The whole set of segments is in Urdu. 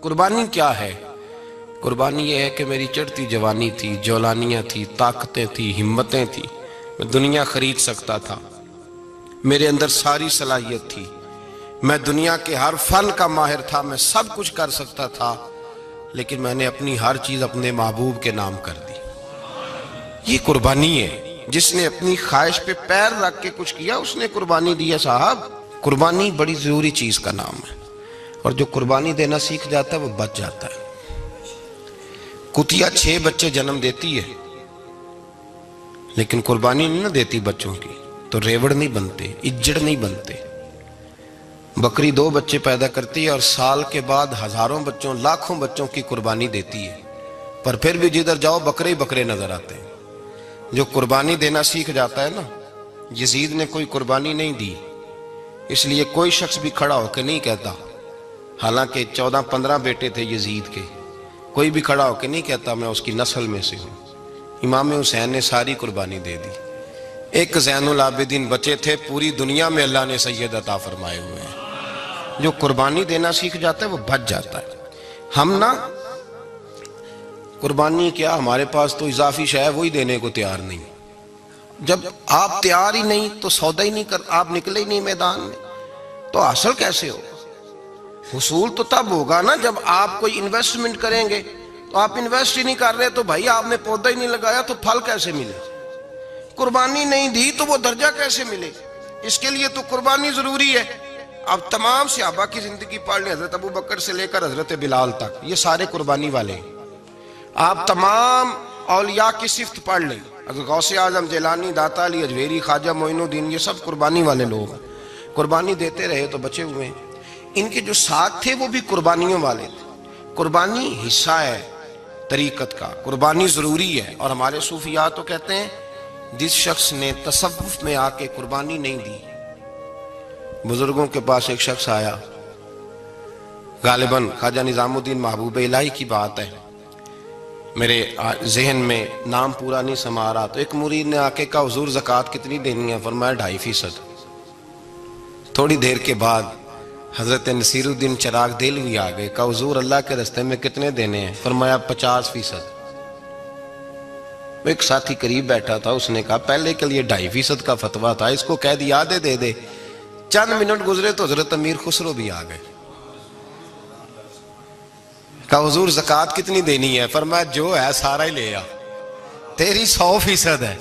قربانی کیا ہے؟ قربانی یہ ہے کہ میری چڑھتی جوانی تھی، جولانیاں تھی، طاقتیں تھی، ہمتیں تھی، میں دنیا خرید سکتا تھا، میرے اندر ساری صلاحیت تھی، میں دنیا کے ہر فن کا ماہر تھا، میں سب کچھ کر سکتا تھا، لیکن میں نے اپنی ہر چیز اپنے محبوب کے نام کر دی۔ یہ قربانی ہے۔ جس نے اپنی خواہش پہ پیر رکھ کے کچھ کیا اس نے قربانی دی ہے صاحب۔ قربانی بڑی ضروری چیز کا نام ہے، اور جو قربانی دینا سیکھ جاتا ہے وہ بچ جاتا ہے۔ کتیا 6 بچے جنم دیتی ہے لیکن قربانی نہیں نہ دیتی بچوں کی، تو ریوڑ نہیں بنتے، اجڑ نہیں بنتے۔ بکری 2 بچے پیدا کرتی ہے اور سال کے بعد ہزاروں بچوں، لاکھوں بچوں کی قربانی دیتی ہے، پر پھر بھی جدھر جاؤ بکرے ہی بکرے نظر آتے ہیں۔ جو قربانی دینا سیکھ جاتا ہے نا، یزید نے کوئی قربانی نہیں دی، اس لیے کوئی شخص بھی کھڑا ہو کے نہیں کہتا، حالانکہ 14-15 بیٹے تھے یزید کے، کوئی بھی کھڑا ہو کے نہیں کہتا میں اس کی نسل میں سے ہوں۔ امام حسین نے ساری قربانی دے دی۔ ایک زین العابدین بچے تھے، پوری دنیا میں اللہ نے سید عطا فرمائے ہوئے ہیں۔ جو قربانی دینا سیکھ جاتا ہے وہ بچ جاتا ہے۔ ہم نا قربانی کیا، ہمارے پاس تو اضافی شے ہے وہی دینے کو تیار نہیں۔ جب آپ تیار ہی نہیں تو سودا ہی نہیں کر، آپ نکلے ہی نہیں میدان میں تو حاصل کیسے ہو؟ حصول تو تب ہوگا نا جب آپ کوئی انویسٹمنٹ کریں گے، تو آپ انویسٹ ہی نہیں کر رہے تو بھائی آپ نے پودا ہی نہیں لگایا تو پھل کیسے ملے؟ قربانی نہیں دی تو وہ درجہ کیسے ملے؟ اس کے لیے تو قربانی ضروری ہے۔ اب تمام صحابہ کی زندگی پڑھ لیں، حضرت ابو بکر سے لے کر حضرت بلال تک، یہ سارے قربانی والے ہیں۔ آپ تمام اولیاء کی صفت پڑھ لیں، حضرت غوث اعظم، جیلانی، داتا علی اجویری، خواجہ معین الدین، یہ سب قربانی والے لوگ ہیں۔ قربانی دیتے رہے تو بچے ہوئے ہیں۔ ان کے جو ساتھ تھے وہ بھی قربانیوں والے تھے۔ قربانی حصہ ہے طریقت کا، قربانی ضروری ہے، اور ہمارے صوفیاء تو کہتے ہیں جس شخص نے تصوف میں آ کے قربانی نہیں دی۔ بزرگوں کے پاس ایک شخص آیا، غالباً خواجہ نظام الدین محبوب الہی کی بات ہے، میرے ذہن میں نام پورا نہیں سما رہا، تو ایک مرید نے آ کے کہا حضور زکوٰۃ کتنی دینی ہے؟ فرمایا 2.5%۔ تھوڑی دیر کے بعد حضرت نصیر الدین چراغ دہلوی آ گئے، کہا حضور اللہ کے راستے میں کتنے دینے ہیں؟ فرمایا 50%۔ ایک ساتھی قریب بیٹھا تھا، اس نے کہا پہلے کے لیے 2.5% کا فتویٰ تھا، اس کو کہہ دیا دے دے۔ چند منٹ گزرے تو حضرت امیر خسرو بھی آ گئے، کہا حضور زکوٰۃ کتنی دینی ہے؟ فرمایا جو ہے سارا ہی لے آ، تیری 100% ہے۔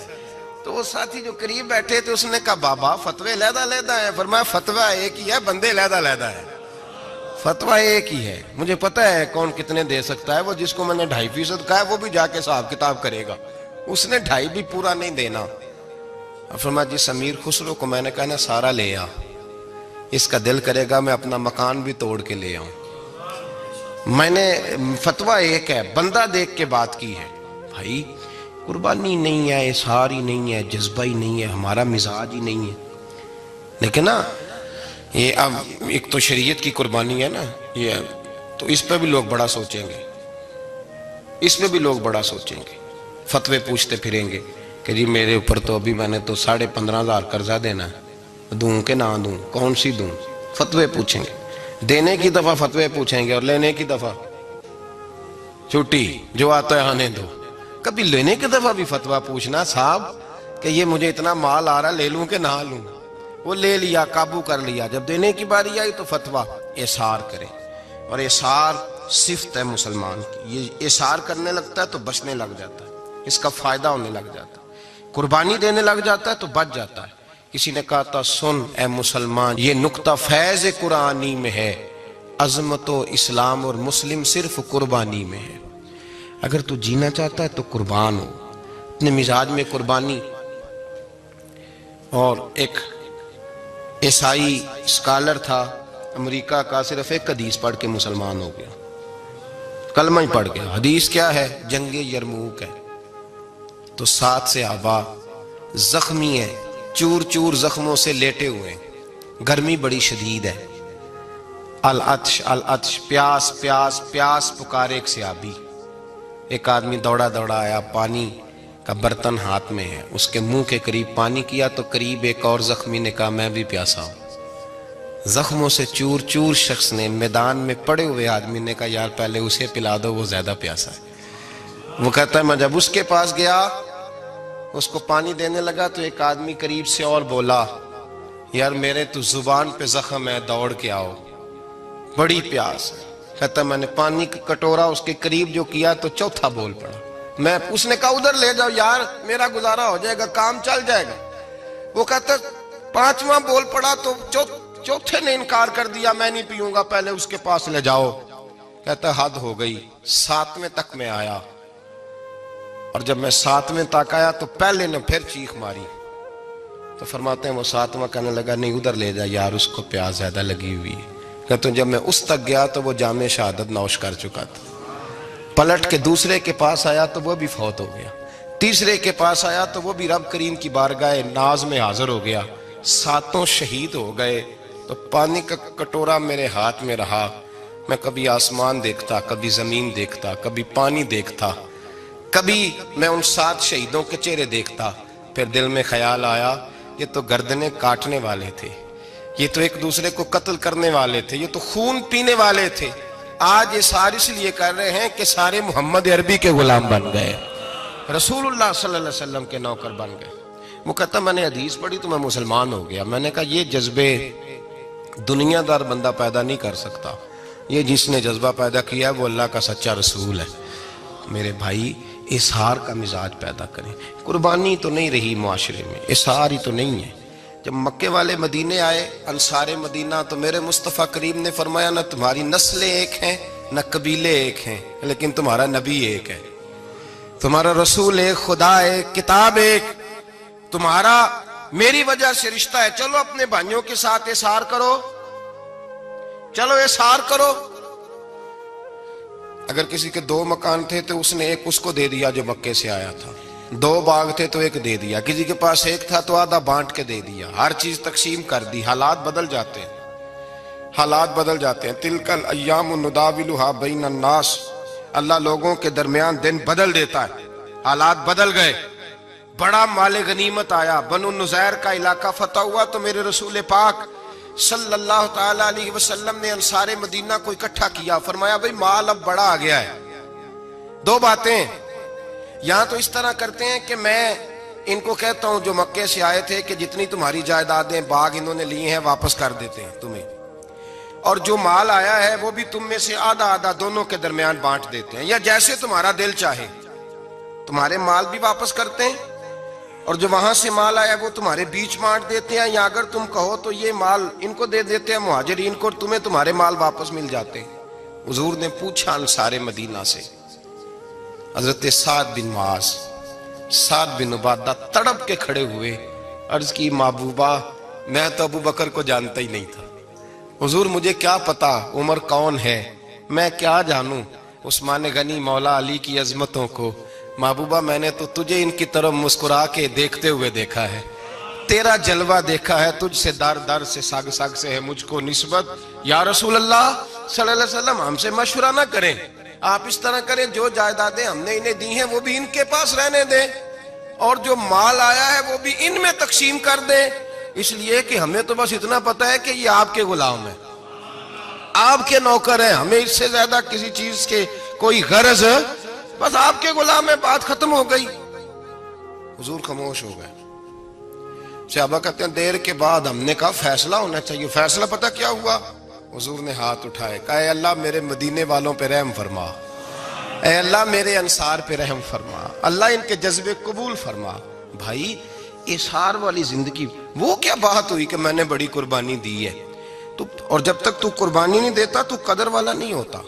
تو وہ ساتھی جو قریب بیٹھے تھے اس نے کہا بابا فتوے علیحدہ علیحدہ ہے۔ فرمایا فتویٰ ایک ہی ہے، بندے علیحدہ علیحدہ ہے۔ فتویٰ ایک ہی ہے، مجھے پتہ ہے کون کتنے دے سکتا ہے، وہ جس کو میں نے 2.5% کہا ہے وہ بھی جا کے حساب کتاب کرے گا، اس نے 2.5 بھی پورا نہیں دینا۔ فرمایا جس امیر خسرو کو میں نے کہا نا سارا لے آ، اس کا دل کرے گا میں اپنا مکان بھی توڑ کے لے آؤں۔ میں نے فتویٰ ایک ہے، بندہ دیکھ کے بات کی ہے۔ بھائی قربانی نہیں ہے، اظہار ہی نہیں ہے، جذبہ ہی نہیں ہے، ہمارا مزاج ہی نہیں ہے۔ لیکن نا یہ اب ایک تو شریعت کی قربانی ہے نا، یہ تو اس پہ بھی لوگ بڑا سوچیں گے، اس پہ بھی لوگ بڑا سوچیں گے، فتوے پوچھتے پھریں گے کہ جی میرے اوپر تو ابھی میں نے تو 15,500 قرضہ دینا ہے، دوں کہ نہ دوں، کون سی دوں؟ فتوے پوچھیں گے، دینے کی دفعہ فتوے پوچھیں گے اور لینے کی دفعہ چھٹی، جو آتا ہے آنے دو۔ کبھی لینے کی دفعہ بھی فتویٰ پوچھنا صاحب کہ یہ مجھے اتنا مال آ رہا لے لوں کہ نہ لوں؟ وہ لے لیا، قابو کر لیا، جب دینے کی باری آئی تو فتویٰ احصار کرے، اور احصار صفت ہے مسلمان کی، یہ احصار کرنے لگتا ہے تو بچنے لگ جاتا ہے، اس کا فائدہ ہونے لگ جاتا ہے، قربانی دینے لگ جاتا ہے تو بچ جاتا ہے۔ کسی نے کہا تھا سن اے مسلمان، یہ نکتہ فیض قرآنی میں ہے، عظمت و اسلام اور مسلم صرف قربانی میں ہے۔ اگر تو جینا چاہتا ہے تو قربان ہو، اپنے مزاج میں قربانی۔ اور ایک عیسائی اسکالر تھا امریکہ کا، صرف ایک حدیث پڑھ کے مسلمان ہو گیا، کلمہ ہی پڑھ گیا۔ حدیث کیا ہے؟ جنگ یرموک ہے۔ تو 7 صحابہ زخمی ہیں، چور چور زخموں سے لیٹے ہوئے ہیں، گرمی بڑی شدید ہے، العطش العطش، پیاس پیاس پیاس پکارے ایک صحابی۔ ایک آدمی دوڑا دوڑا آیا، پانی کا برتن ہاتھ میں ہے، اس کے منہ کے قریب پانی کیا تو قریب ایک اور زخمی نے کہا میں بھی پیاسا ہوں۔ زخموں سے چور چور شخص نے میدان میں پڑے ہوئے آدمی نے کہا یار پہلے اسے پلا دو، وہ زیادہ پیاسا ہے۔ وہ کہتا ہے میں جب اس کے پاس گیا، اس کو پانی دینے لگا تو ایک آدمی قریب سے اور بولا یار میرے تو زبان پہ زخم ہے، دوڑ کے آؤ، بڑی پیاس ہے۔ کہتا میں نے پانی کا کٹورا اس کے قریب جو کیا تو چوتھا بول پڑا، اس نے کہا ادھر لے جاؤ یار میرا گزارا ہو جائے گا، کام چل جائے گا۔ وہ کہتا پانچواں بول پڑا تو چوتھے نے انکار کر دیا، میں نہیں پیوں گا، پہلے اس کے پاس لے جاؤ۔ کہتا حد ہو گئی، ساتویں تک میں آیا، اور جب میں ساتویں تک آیا تو پہلے نے پھر چیخ ماری، تو فرماتے ہیں وہ ساتواں کہنے لگا نہیں ادھر لے جا یار اس کو پیاس زیادہ لگی ہوئی ہے۔ کہتے ہیں جب میں اس تک گیا تو وہ جام شہادت نوش کر چکا تھا۔ پلٹ کے دوسرے کے پاس آیا تو وہ بھی فوت ہو گیا، تیسرے کے پاس آیا تو وہ بھی رب کریم کی بارگاہ ناز میں حاضر ہو گیا، ساتوں شہید ہو گئے۔ تو پانی کا کٹورا میرے ہاتھ میں رہا، میں کبھی آسمان دیکھتا، کبھی زمین دیکھتا، کبھی پانی دیکھتا، کبھی میں ان 7 شہیدوں کے چہرے دیکھتا۔ پھر دل میں خیال آیا یہ تو گردنیں کاٹنے والے تھے، یہ تو ایک دوسرے کو قتل کرنے والے تھے، یہ تو خون پینے والے تھے۔ آج یہ سارے اس لیے کر رہے ہیں کہ سارے محمد عربی کے غلام بن گئے، رسول اللہ صلی اللہ علیہ وسلم کے نوکر بن گئے۔ وہ کہتا میں نے حدیث پڑھی تو میں مسلمان ہو گیا۔ میں نے کہا یہ جذبے دنیا دار بندہ پیدا نہیں کر سکتا، یہ جس نے جذبہ پیدا کیا ہے وہ اللہ کا سچا رسول ہے۔ میرے بھائی اظہار کا مزاج پیدا کریں۔ قربانی تو نہیں رہی معاشرے میں، اظہار ہی تو نہیں ہے۔ جب مکے والے مدینے آئے انصار مدینہ تو میرے مصطفیٰ کریم نے فرمایا نہ تمہاری نسلیں ایک ہیں نہ قبیلے ایک ہیں، لیکن تمہارا نبی ایک ہے، تمہارا رسول ایک، خدا ایک، کتاب ایک، تمہارا میری وجہ سے رشتہ ہے۔ چلو اپنے بھائیوں کے ساتھ اظہار کرو، چلو اظہار کرو۔ اگر کسی کے 2 مکان تھے تو اس نے ایک اس کو دے دیا جو مکے سے آیا تھا، 2 باغ تھے تو ایک دے دیا، کسی کے پاس ایک تھا تو آدھا بانٹ کے دے دیا، ہر چیز تقسیم کر دی۔ حالات بدل جاتے ہیں، حالات بدل جاتے ہیں۔ تلک الایام نداولها بین الناس، اللہ لوگوں کے درمیان دن بدل دیتا ہے، حالات بدل گئے۔ بڑا مال غنیمت آیا، بنو نزیر کا علاقہ فتح ہوا تو میرے رسول پاک صلی اللہ تعالی علیہ وسلم نے انصار مدینہ کو اکٹھا کیا، فرمایا بھئی مال اب بڑا آ گیا ہے۔ 2 باتیں یہاں تو اس طرح کرتے ہیں کہ میں ان کو کہتا ہوں جو مکے سے آئے تھے کہ جتنی تمہاری جائیدادیں باغ انہوں نے لیے ہیں واپس کر دیتے ہیں تمہیں، اور جو مال آیا ہے وہ بھی تم میں سے آدھا آدھا دونوں کے درمیان بانٹ دیتے ہیں، یا جیسے تمہارا دل چاہے، تمہارے مال بھی واپس کرتے ہیں اور جو وہاں سے مال آیا وہ تمہارے بیچ بانٹ دیتے ہیں، یا اگر تم کہو تو یہ مال ان کو دے دیتے ہیں مہاجرین کو، تمہیں تمہارے مال واپس مل جاتے ہیں۔ حضور نے پوچھا انصار مدینہ سے، حضرت سعد بن معاذ، سعد بن عبادہ تڑپ کے کھڑے ہوئے، عرض کی محبوبہ میں تو ابو بکر کو جانتا ہی نہیں تھا، حضور مجھے کیا پتا عمر کون ہے، میں کیا جانوں عثمان غنی مولا علی کی عظمتوں کو، محبوبہ میں نے تو تجھے ان کی طرف مسکرا کے دیکھتے ہوئے دیکھا ہے، تیرا جلوہ دیکھا ہے، تجھ سے در در سے سگ سگ سے ہے مجھ کو نسبت، یا رسول اللہ صلی اللہ علیہ وسلم ہم سے مشورہ نہ کریں، آپ اس طرح کریں جو جائیدادیں ہم نے انہیں دی ہیں وہ بھی ان کے پاس رہنے دیں، اور جو مال آیا ہے وہ بھی ان میں تقسیم کر دیں، اس لیے کہ ہمیں تو بس اتنا پتا ہے کہ یہ آپ کے غلام ہیں، آپ کے نوکر ہیں، ہمیں اس سے زیادہ کسی چیز کے کوئی غرض، بس آپ کے غلام ہے، بات ختم ہو گئی۔ حضور خاموش ہو گئے۔ صحابہ کہتے ہیں دیر کے بعد ہم نے کہا فیصلہ ہونا چاہیے، فیصلہ پتہ کیا ہوا؟ حضور نے ہاتھ اٹھائے، کہا اے اللہ میرے مدینے والوں پہ رحم فرما، اے اللہ میرے انصار پہ رحم فرما، اللہ ان کے جذبے قبول فرما۔ بھائی اظہار والی زندگی، وہ کیا بات ہوئی کہ میں نے بڑی قربانی دی ہے، اور جب تک تو قربانی نہیں دیتا تو قدر والا نہیں ہوتا۔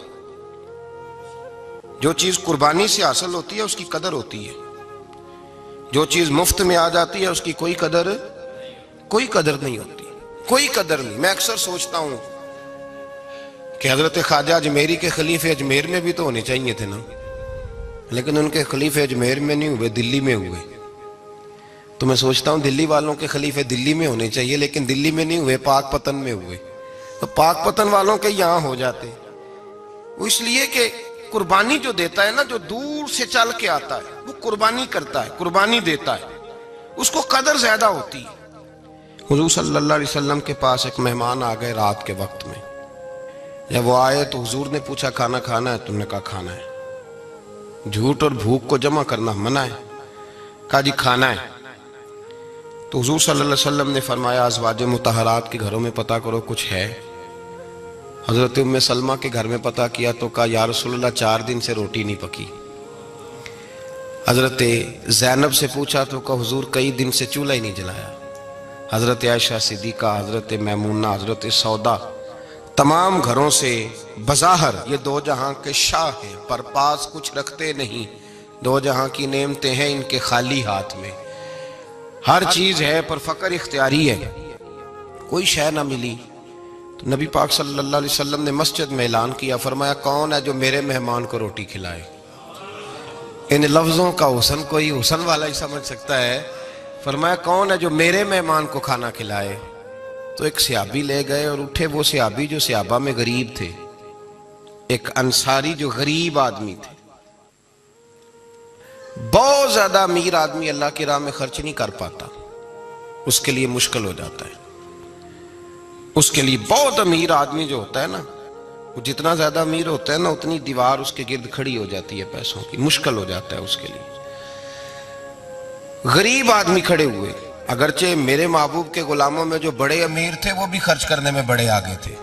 جو چیز قربانی سے حاصل ہوتی ہے اس کی قدر ہوتی ہے، جو چیز مفت میں آ جاتی ہے اس کی کوئی قدر نہیں ہوتی، کوئی قدر نہیں۔ میں اکثر سوچتا ہوں کہ حضرت خواجہ اجمیری کے خلیفے اجمیر میں بھی تو ہونے چاہیے تھے نا، لیکن ان کے خلیفے اجمیر میں نہیں ہوئے، دلی میں ہوئے۔ تو میں سوچتا ہوں دلی والوں کے خلیفے دلی میں ہونے چاہیے، لیکن دلی میں نہیں ہوئے، پاک پتن میں ہوئے، تو پاک پتن والوں کے یہاں ہو جاتے۔ وہ اس لیے کہ قربانی جو دیتا ہے نا، جو دور سے چل کے آتا ہے وہ قربانی کرتا ہے، قربانی دیتا ہے، اس کو قدر زیادہ ہوتی ہے۔ حضور صلی اللہ علیہ وسلم کے پاس ایک مہمان آ گئے رات کے وقت میں. جب وہ آئے تو حضور نے پوچھا کھانا کھانا ہے؟ تم نے کہا کھانا ہے. جھوٹ اور بھوک کو جمع کرنا منع ہے. کہا جی کھانا ہے. تو حضور صلی اللہ علیہ وسلم نے فرمایا ازواج مطہرات کے گھروں میں پتہ کرو کچھ ہے. حضرت ام سلمہ کے گھر میں پتہ کیا تو کہا یا رسول اللہ 4 دن سے روٹی نہیں پکی. حضرت زینب سے پوچھا تو کہا حضور کئی دن سے چولہا ہی نہیں جلایا. حضرت عائشہ صدیقہ، حضرت میمونہ، حضرت سودا، تمام گھروں سے بظاہر یہ 2 جہاں کے شاہ ہیں پر پاس کچھ رکھتے نہیں. 2 جہاں کی نعمتیں ہیں ان کے خالی ہاتھ میں. ہر چیز ہے پر فقر اختیاری ہے. کوئی شے نہ ملی تو نبی پاک صلی اللہ علیہ وسلم نے مسجد میں اعلان کیا. فرمایا کون ہے جو میرے مہمان کو روٹی کھلائے؟ ان لفظوں کا حسن کوئی حسن والا ہی سمجھ سکتا ہے. فرمایا کون ہے جو میرے مہمان کو کھانا کھلائے؟ تو ایک صحابی لے گئے اور اٹھے وہ صحابی جو صحابہ میں غریب تھے. ایک انصاری جو غریب آدمی تھے. بہت زیادہ امیر آدمی اللہ کی راہ میں خرچ نہیں کر پاتا، اس کے لیے مشکل ہو جاتا ہے. اس کے لیے بہت امیر آدمی جو ہوتا ہے نا، وہ جتنا زیادہ امیر ہوتا ہے نا اتنی دیوار اس کے گرد کھڑی ہو جاتی ہے پیسوں کی. مشکل ہو جاتا ہے اس کے لیے. غریب آدمی کھڑے ہوئے. اگرچہ میرے محبوب کے غلاموں میں جو بڑے امیر تھے وہ بھی خرچ کرنے میں بڑے آگے تھے.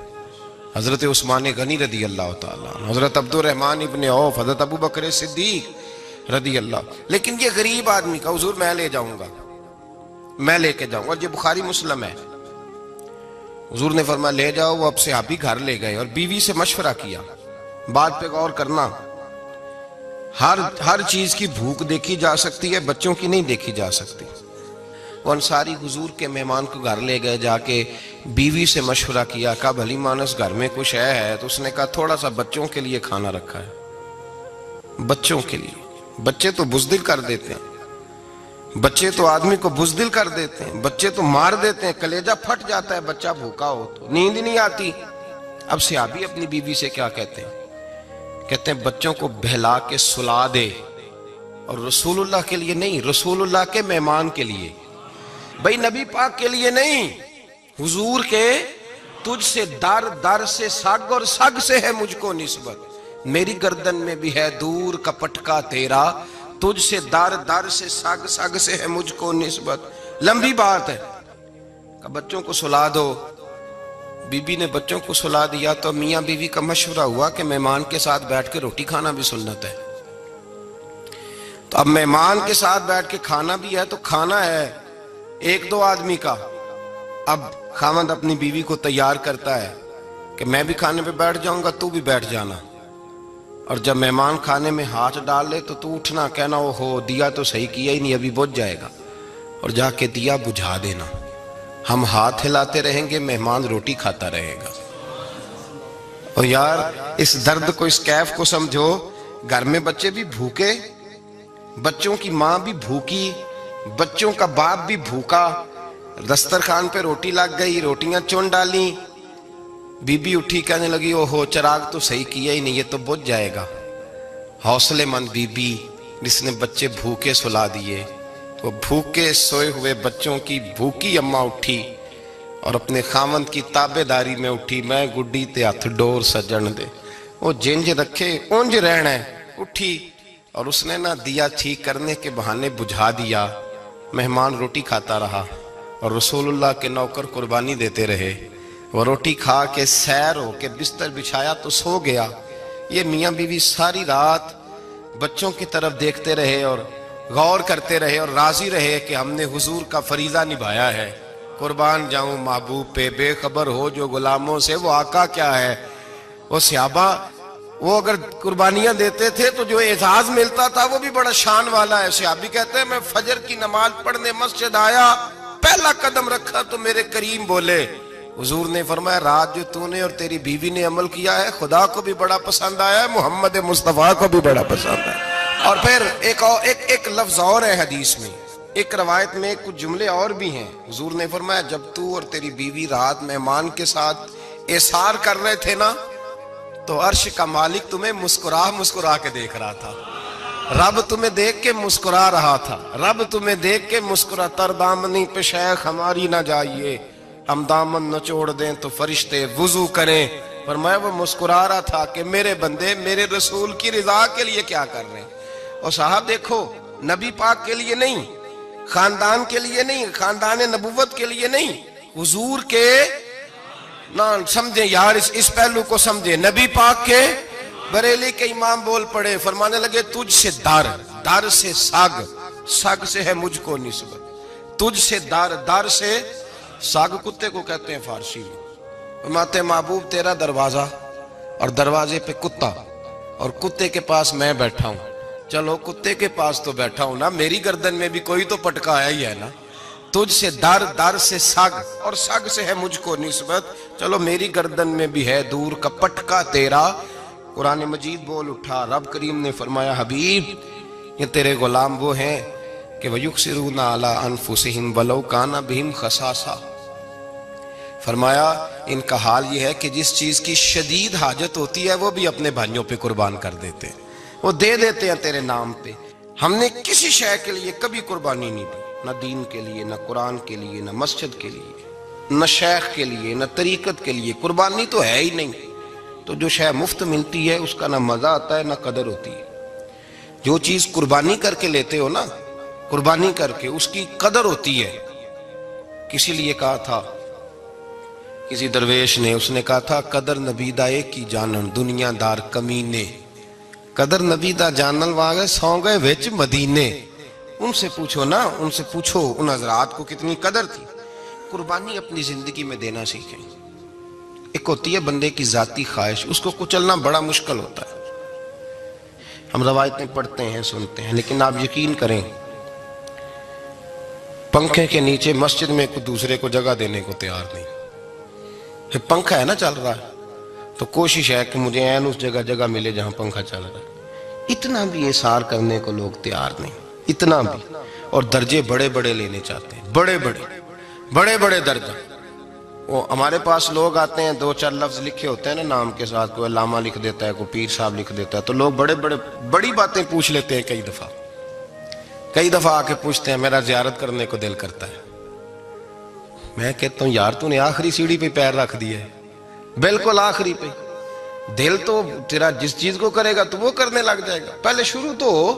حضرت عثمان غنی رضی اللہ تعالیٰ، حضرت عبد الرحمن ابن عوف، حضرت ابو بکر صدیق رضی اللہ. لیکن یہ غریب آدمی کا حضور میں لے جاؤں گا، میں لے کے جاؤں گا. اور یہ بخاری مسلم ہے. حضور نے فرمایا لے جاؤ. وہ اب صحابی گھر لے گئے اور بیوی سے مشورہ کیا. بات پہ غور کرنا، ہر چیز کی بھوک دیکھی جا سکتی ہے، بچوں کی نہیں دیکھی جا سکتی. وہ انصاری حضور کے مہمان کو گھر لے گئے. جا کے بیوی سے مشورہ کیا. کہا بھلی مانس گھر میں کچھ ہے؟ تو اس نے کہا تھوڑا سا بچوں کے لیے کھانا رکھا ہے. بچوں کے لیے. بچے تو بزدل کر دیتے ہیں، بچے تو آدمی کو بزدل کر دیتے ہیں، بچے تو مار دیتے ہیں، کلیجہ پھٹ جاتا ہے بچہ بھوکا ہو تو، نیند نہیں آتی. اب صحابی اپنی بیوی سے کیا کہتے ہیں؟ کہتے ہیں بچوں کو بہلا کے سلا دے. اور رسول اللہ کے لیے نہیں، رسول اللہ کے مہمان کے لیے. بھئی نبی پاک کے لیے نہیں، حضور کے. تجھ سے در در سے سگ اور سگ سے ہے مجھ کو نسبت. میری گردن میں بھی ہے دور کا پٹکا تیرا. تجھ سے در در سے سگ سگ سے ہے مجھ کو نسبت. لمبی بات ہے. کہ بچوں کو سلا دو. بی بی نے بچوں کو سلا دیا تو میاں بیوی کا مشورہ ہوا کہ مہمان کے ساتھ بیٹھ کے روٹی کھانا بھی سنت ہے. تو اب مہمان کے ساتھ بیٹھ کے کھانا بھی ہے تو کھانا ہے 1-2 آدمی کا. اب خاوند اپنی بیوی کو تیار کرتا ہے کہ میں بھی کھانے پہ بیٹھ جاؤں گا، تو بھی بیٹھ جانا. اور جب مہمان کھانے میں ہاتھ ڈال لے تو اٹھنا، کہنا او ہو دیا تو صحیح کیا ہی نہیں، ابھی بجھ جائے گا. اور جا کے دیا بجھا دینا. ہم ہاتھ ہلاتے رہیں گے، مہمان روٹی کھاتا رہے گا. اور یار اس درد کو، اس کیف کو سمجھو. گھر میں بچے بھی بھوکے، بچوں کی ماں بھی بھوکی، بچوں کا باپ بھی بھوکا. دسترخوان پہ روٹی لگ گئی، روٹیاں چون ڈالی. بی بی اٹھی کہنے لگی او ہو چراغ تو صحیح کیا ہی نہیں، یہ تو بجھ جائے گا. حوصلے مند بی بی جس نے بچے بھوکے سلا دیے. وہ بھوکے سوئے ہوئے بچوں کی بھوکی اماں اٹھی اور اپنے خاوند کی تابع داری میں اٹھی. میں گڈی تے ہاتھ ڈور سجن دے، وہ جنج رکھے اونج رہنا ہے. اٹھی اور اس نے نہ دیا ٹھیک کرنے کے بہانے بجھا دیا. مہمان روٹی کھاتا رہا اور رسول اللہ کے نوکر قربانی دیتے رہے. وہ روٹی کھا کے سیر ہو کے بستر بچھایا تو سو گیا. یہ میاں بیوی ساری رات بچوں کی طرف دیکھتے رہے اور غور کرتے رہے اور راضی رہے کہ ہم نے حضور کا فریضہ نبھایا ہے. قربان جاؤں محبوب پہ، بے خبر ہو جو غلاموں سے وہ آقا کیا ہے. وہ صحابہ وہ اگر قربانیاں دیتے تھے تو جو اعزاز ملتا تھا وہ بھی بڑا شان والا ہے. صحابی کہتے ہیں میں فجر کی نماز پڑھنے مسجد آیا، پہلا قدم رکھا تو میرے کریم بولے. حضور نے فرمایا رات جو تو نے اور تیری بیوی نے عمل کیا ہے خدا کو بھی بڑا پسند آیا ہے، محمد مصطفیٰ کو بھی بڑا پسند ہے. اور پھر ایک لفظ اور ہے حدیث میں، ایک روایت میں کچھ جملے اور بھی ہیں. حضور نے فرمایا جب تو اور تیری بیوی رات مہمان کے ساتھ احسار کر رہے تھے نا تو عرش کا مالک تمہیں مسکرا مسکرا کے دیکھ رہا تھا. رب تمہیں دیکھ کے مسکرا رہا تھا، رب تمہیں دیکھ کے مسکرا، تر دامنی پہ شیخ ہماری نہ جائیے، ہم دامن نچوڑ دیں تو فرشتے وضو کریں۔ فرمایا وہ مسکرا رہا تھا کہ میرے بندے میرے رسول کی رضا کے لیے کیا کر رہے ہیں۔ اور صاحب دیکھو، نبی پاک کے لیے نہیں، خاندان کے لیے نہیں، خاندان نبوت کے لیے نہیں، حضور کے نہ سمجھیں یار، اس پہلو کو سمجھیں، نبی پاک کے بریلی کے امام بول پڑے، فرمانے لگے تجھ سے در، در سے سگ، سگ سے ہے مجھ کو نسبت، تجھ سے در، در سے سگ کتے کو کہتے ہیں فارسی میں۔ فرماتے محبوب تیرا دروازہ اور دروازے پہ کتا اور کتے کے پاس میں بیٹھا ہوں، چلو کتے کے پاس تو بیٹھا ہوں نا، میری گردن میں بھی کوئی تو پٹکا آیا ہی ہے نا، تجھ سے در، در سے سگ اور سگ سے ہے مجھ کو نسبت، چلو میری گردن میں بھی ہے دور کا پٹکا تیرا۔ قرآن مجید بول اٹھا، رب کریم نے فرمایا حبیب یہ تیرے غلام وہ ہیں کہ وَيُقْصِرُونَ عَلَىٰ أَنفُسِهِمْ وَلَوْ كَانَ بِهِمْ خَصَاصَةٌ، فرمایا ان کا حال یہ ہے کہ جس چیز کی شدید حاجت ہوتی ہے وہ بھی اپنے بھائیوں پہ قربان کر دیتے ہیں، وہ دے دیتے ہیں تیرے نام پہ۔ ہم نے کسی شے کے لیے کبھی قربانی نہیں دی، نہ دین کے لیے، نہ قرآن کے لیے، نہ مسجد کے لیے، نہ شیخ کے لیے، نہ طریقت کے لیے، قربانی تو ہے ہی نہیں۔ تو جو شے مفت ملتی ہے اس کا نہ مزہ آتا ہے نہ قدر ہوتی ہے، جو چیز قربانی کر کے لیتے ہو نا، قربانی کر کے اس کی قدر ہوتی ہے۔ کسی لیے کہا تھا کسی درویش نے، اس نے کہا تھا قدر نبی دا ایک کی جانن دنیا دار کمینے، قدر نبی دا جانن واگے سو گئے وچ مدینے۔ ان سے پوچھو نا، ان سے پوچھو ان حضرات کو کتنی قدر تھی۔ قربانی اپنی زندگی میں دینا سیکھیں۔ ایک ہوتی ہے بندے کی ذاتی خواہش، اس کو کچلنا بڑا مشکل ہوتا ہے۔ ہم روایتیں پڑھتے ہیں سنتے ہیں، لیکن آپ یقین کریں پنکھے کے نیچے مسجد میں کوئی دوسرے کو جگہ دینے کو تیار نہیں۔ پنکھا ہے نا چل رہا ہے تو کوشش ہے کہ مجھے این اس جگہ جگہ ملے جہاں پنکھا چل رہا ہے۔ اتنا بھی احسار کرنے کو لوگ تیار نہیں، اتنا بھی، اور درجے بڑے بڑے لینے چاہتے ہیں، بڑے بڑے درجہ۔ وہ ہمارے پاس لوگ آتے ہیں، دو چار لفظ لکھے ہوتے ہیں نا نام کے ساتھ، کوئی علامہ لکھ دیتا ہے، کوئی پیر صاحب لکھ دیتا ہے، تو لوگ بڑی باتیں پوچھ لیتے ہیں۔ کئی دفعہ آ کے پوچھتے ہیں میرا زیارت کرنے کو دل کرتا ہے۔ میں کہتا ہوں یار تو نے آخری سیڑھی پہ پیر رکھ دیا ہے، بالکل آخری پہ۔ دل تو تیرا جس چیز کو کرے گا تو وہ کرنے لگ جائے گا، پہلے شروع تو ہو۔